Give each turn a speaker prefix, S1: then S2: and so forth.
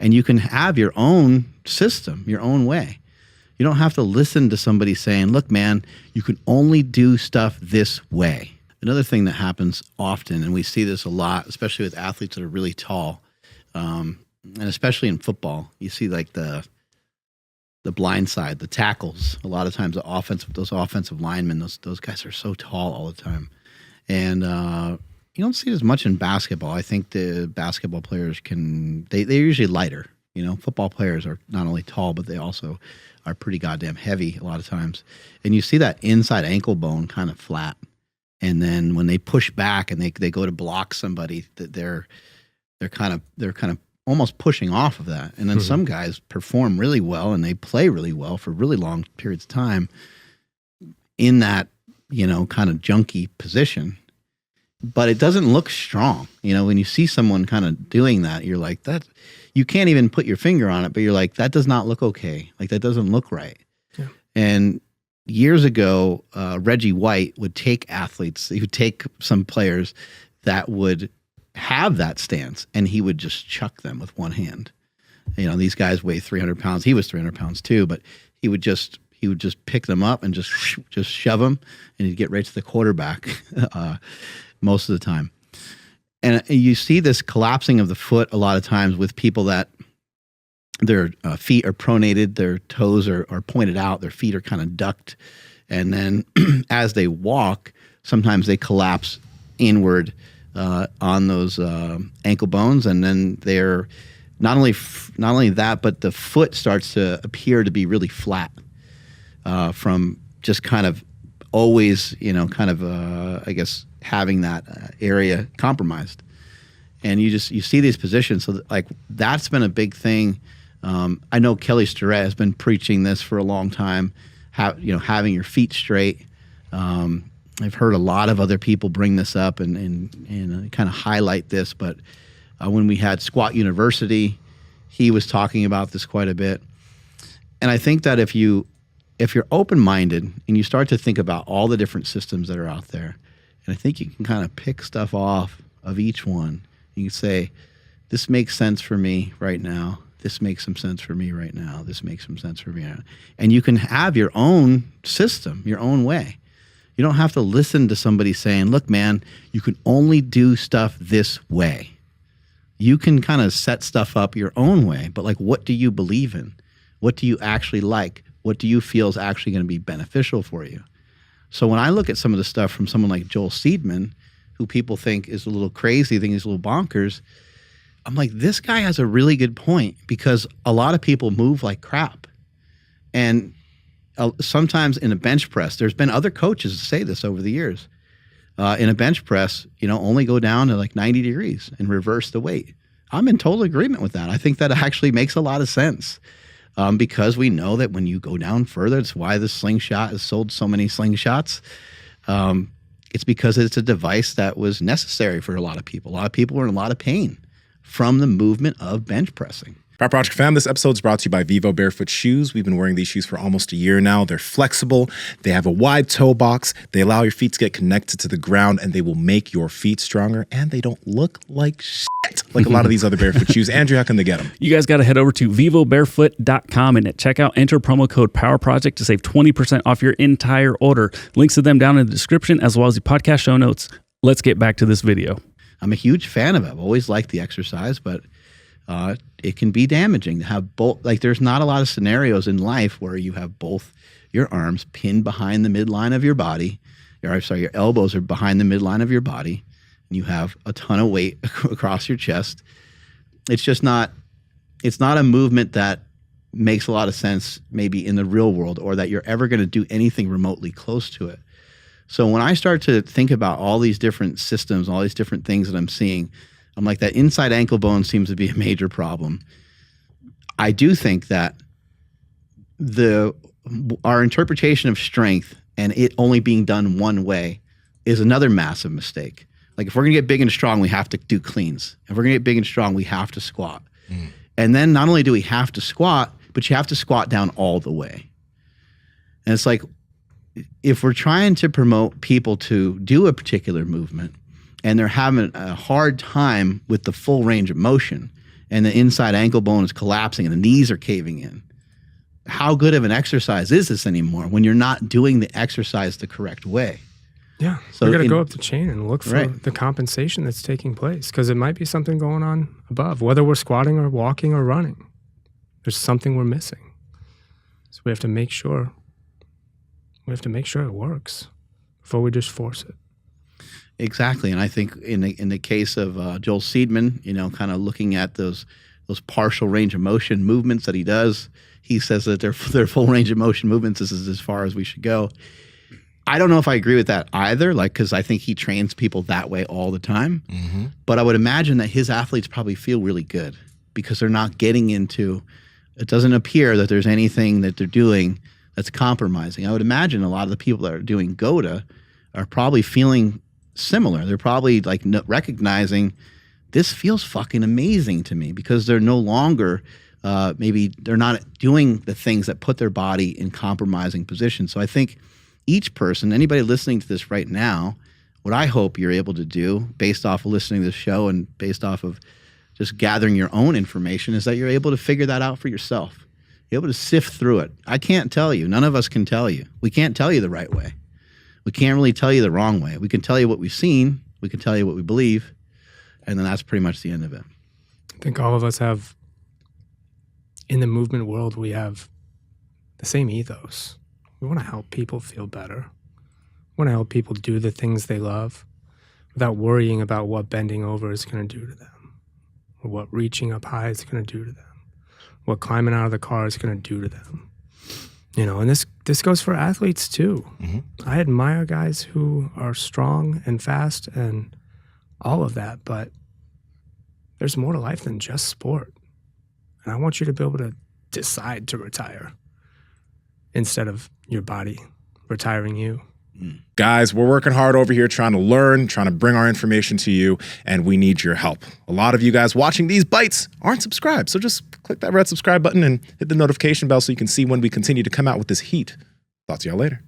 S1: And you can have your own system, your own way. You don't have to listen to somebody saying, look, man, you can only do stuff this way. Another thing that happens often, and we see this a lot, especially with athletes that are really tall, and especially in football, you see like the blind side, the tackles. A lot of times those offensive linemen, those guys are so tall all the time. And you don't see it as much in basketball. I think the basketball players they're usually lighter. Football players are not only tall, but they also are pretty goddamn heavy a lot of times. And you see that inside ankle bone kind of flat. And then when they push back and they go to block somebody, that they're kind of almost pushing off of that. And then some guys perform really well and they play really well for really long periods of time in that, kind of junky position. But it doesn't look strong. When you see someone kind of doing that, you're like, that, you can't even put your finger on it, but you're like, that does not look okay. Like, that doesn't look right. Yeah. And years ago, Reggie White would take athletes, he would take some players that would have that stance, and he would just chuck them with one hand. These guys weigh 300 pounds. He was 300 pounds too, but he would just pick them up and just shove them, and he'd get right to the quarterback most of the time. And you see this collapsing of the foot a lot of times with people that their feet are pronated, their toes are pointed out, their feet are kind of ducked. And then as they walk, sometimes they collapse inward on those ankle bones. And then they're not only that, but the foot starts to appear to be really flat from just kind of always, I guess, having that area compromised. And you see these positions. So that's been a big thing. I know Kelly Starrett has been preaching this for a long time, having your feet straight. I've heard a lot of other people bring this up and kind of highlight this, but when we had Squat University, he was talking about this quite a bit. And I think that if you're open-minded and you start to think about all the different systems that are out there, and I think you can kind of pick stuff off of each one. You can say, this makes sense for me right now. This makes some sense for me right now. This makes some sense for me right now. And you can have your own system, your own way. You don't have to listen to somebody saying, look, man, you can only do stuff this way. You can kind of set stuff up your own way, but what do you believe in? What do you actually like? What do you feel is actually going to be beneficial for you? So when I look at some of the stuff from someone like Joel Seedman, who people think is a little crazy, think he's a little bonkers, I'm like, this guy has a really good point, because a lot of people move like crap. And sometimes in a bench press, there's been other coaches that say this over the years. In a bench press, only go down to 90 degrees and reverse the weight. I'm in total agreement with that. I think that actually makes a lot of sense. Because we know that when you go down further, it's why the slingshot has sold so many slingshots. It's because it's a device that was necessary for a lot of people. A lot of people were in a lot of pain from the movement of bench pressing.
S2: Frat Project fam, this episode is brought to you by Vivo Barefoot Shoes. We've been wearing these shoes for almost a year now. They're flexible. They have a wide toe box. They allow your feet to get connected to the ground, and they will make your feet stronger, and they don't look like shit like a lot of these other barefoot shoes. Andrew, how can they get them?
S3: You guys got to head over to vivobarefoot.com and at checkout, enter promo code POWERPROJECT to save 20% off your entire order. Links to them down in the description, as well as the podcast show notes. Let's get back to this video.
S1: I'm a huge fan of it. I've always liked the exercise, but it can be damaging to have both. There's not a lot of scenarios in life where you have both your arms pinned behind the midline of your body. Your elbows are behind the midline of your body, and you have a ton of weight across your chest. It's just not. It's not a movement that makes a lot of sense, maybe in the real world, or that you're ever going to do anything remotely close to it. So when I start to think about all these different systems, all these different things that I'm seeing, I'm like, that inside ankle bone seems to be a major problem. I do think that our interpretation of strength and it only being done one way is another massive mistake. If we're going to get big and strong, we have to do cleans. If we're going to get big and strong, we have to squat. And then not only do we have to squat, but you have to squat down all the way. And it's like, if we're trying to promote people to do a particular movement and they're having a hard time with the full range of motion, and the inside ankle bone is collapsing and the knees are caving in. How good of an exercise is this anymore when you're not doing the exercise the correct way?
S4: Yeah, so we got to go up the chain and look for the compensation that's taking place, because it might be something going on above, whether we're squatting or walking or running. There's something we're missing. So we have to make sure it works before we just force it.
S1: Exactly, and I think in the case of Joel Seedman, kind of looking at those partial range of motion movements that he does, he says that their full range of motion movements, this is as far as we should go. I don't know if I agree with that either, because I think he trains people that way all the time. Mm-hmm. But I would imagine that his athletes probably feel really good because they're not getting into, it doesn't appear that there's anything that they're doing that's compromising. I would imagine a lot of the people that are doing GOTA are probably feeling similar. They're probably recognizing this feels fucking amazing to me, because they're no longer, maybe they're not doing the things that put their body in compromising positions. So I think each person, anybody listening to this right now, what I hope you're able to do based off of listening to this show and based off of just gathering your own information is that you're able to figure that out for yourself. You're able to sift through it. I can't tell you. None of us can tell you. We can't tell you the right way. We can't really tell you the wrong way. We can tell you what we've seen. We can tell you what we believe. And then that's pretty much the end of it.
S4: I think all of us have, in the movement world, we have the same ethos. We want to help people feel better. We want to help people do the things they love without worrying about what bending over is going to do to them, or what reaching up high is going to do to them, what climbing out of the car is going to do to them. And this goes for athletes too. Mm-hmm. I admire guys who are strong and fast and all of that, but there's more to life than just sport. And I want you to be able to decide to retire instead of your body retiring you.
S2: Guys, we're working hard over here trying to learn, trying to bring our information to you, and we need your help. A lot of you guys watching these bites aren't subscribed, so just click that red subscribe button and hit the notification bell so you can see when we continue to come out with this heat. Talk to y'all later.